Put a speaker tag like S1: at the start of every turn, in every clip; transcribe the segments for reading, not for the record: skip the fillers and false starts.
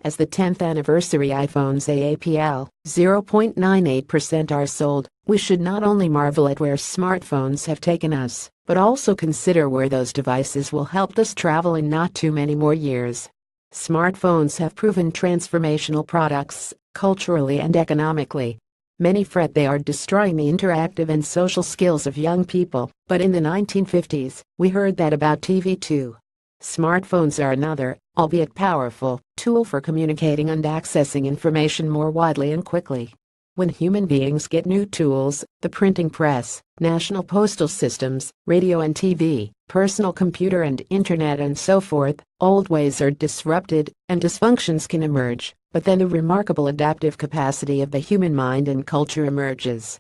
S1: As the 10th anniversary iPhone's AAPL, 0.98% are sold, we should not only marvel at where smartphones have taken us, but also consider where those devices will help us travel in not too many more years. Smartphones have proven transformational products, culturally and economically. Many fret they are destroying the interactive and social skills of young people, but in the 1950s, we heard that about TV too. Smartphones are another, albeit powerful, tool for communicating and accessing information more widely and quickly. When human beings get new tools, the printing press, national postal systems, radio and TV, personal computer and internet and so forth, old ways are disrupted and dysfunctions can emerge, but then the remarkable adaptive capacity of the human mind and culture emerges.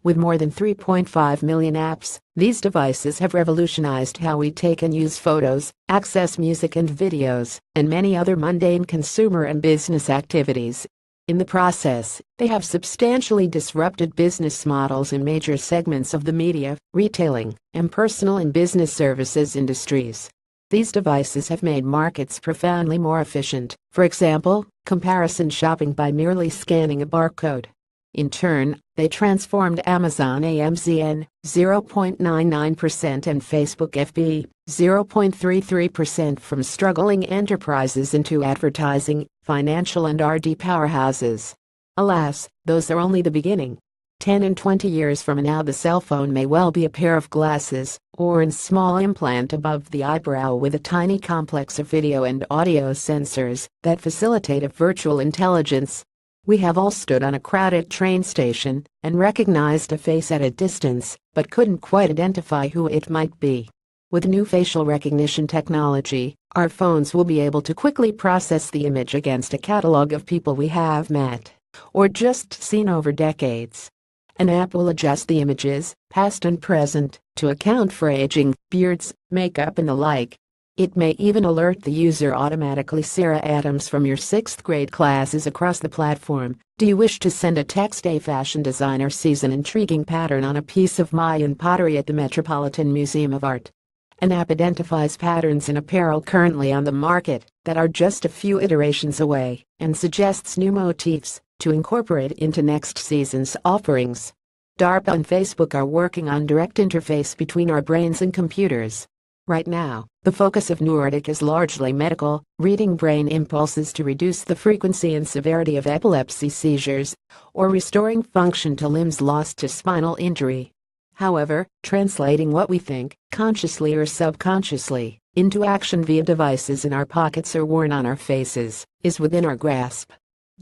S1: With more than 3.5 million apps, these devices have revolutionized how we take and use photos, access music and videos, and many other mundane consumer and business activities. In the process, they have substantially disrupted business models in major segments of the media, retailing, and personal and business services industries. These devices have made markets profoundly more efficient, for example, comparison shopping by merely scanning a barcode. In turn, they transformed Amazon AMZN, 0.99% and Facebook FB, 0.33% from struggling enterprises into advertising, financial and RD powerhouses. Alas, those are only the beginning. 10 and 20 years from now the cell phone may well be a pair of glasses, or a small implant above the eyebrow with a tiny complex of video and audio sensors that facilitate a virtual intelligence. We have all stood on a crowded train station and recognized a face at a distance, but couldn't quite identify who it might be. With new facial recognition technology, our phones will be able to quickly process the image against a catalog of people we have met or just seen over decades. An app will adjust the images, past and present, to account for aging, beards, makeup and the like. It may even alert the user automatically. Sarah Adams from your 6th grade classes across the platform. Do you wish to send a text? A fashion designer sees an intriguing pattern on a piece of Mayan pottery at the Metropolitan Museum of Art. An app identifies patterns in apparel currently on the market that are just a few iterations away and suggests new motifs to incorporate into next season's offerings. DARPA and Facebook are working on direct interface between our brains and computers. Right now, the focus of Nordic is largely medical, reading brain impulses to reduce the frequency and severity of epilepsy seizures, or restoring function to limbs lost to spinal injury. However, translating what we think, consciously or subconsciously, into action via devices in our pockets or worn on our faces, is within our grasp.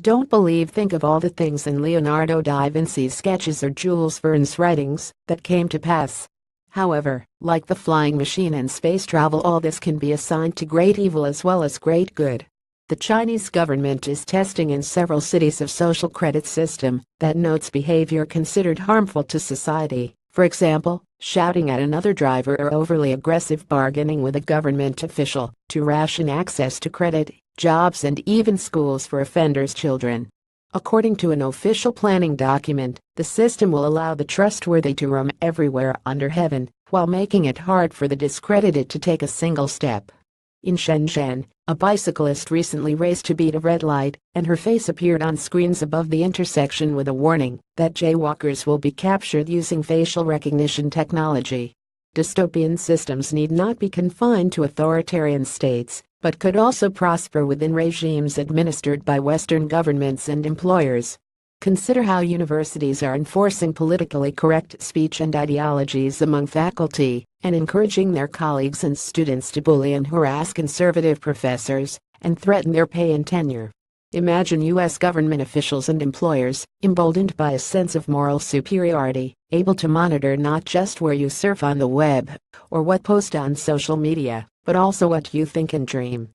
S1: Don't think of all the things in Leonardo da Vinci's sketches or Jules Verne's writings that came to pass. However, like the flying machine and space travel, all this can be assigned to great evil as well as great good. The Chinese government is testing in several cities a social credit system that notes behavior considered harmful to society. For example, shouting at another driver or overly aggressive bargaining with a government official to ration access to credit, jobs and even schools for offenders' children. According to an official planning document, the system will allow the trustworthy to roam everywhere under heaven, while making it hard for the discredited to take a single step. In Shenzhen, a bicyclist recently raced to beat a red light, and her face appeared on screens above the intersection with a warning that jaywalkers will be captured using facial recognition technology. Dystopian systems need not be confined to authoritarian states, but could also prosper within regimes administered by Western governments and employers. Consider how universities are enforcing politically correct speech and ideologies among faculty, and encouraging their colleagues and students to bully and harass conservative professors, and threaten their pay and tenure. Imagine U.S. government officials and employers, emboldened by a sense of moral superiority, able to monitor not just where you surf on the web, or what post on social media, but also what you think and dream.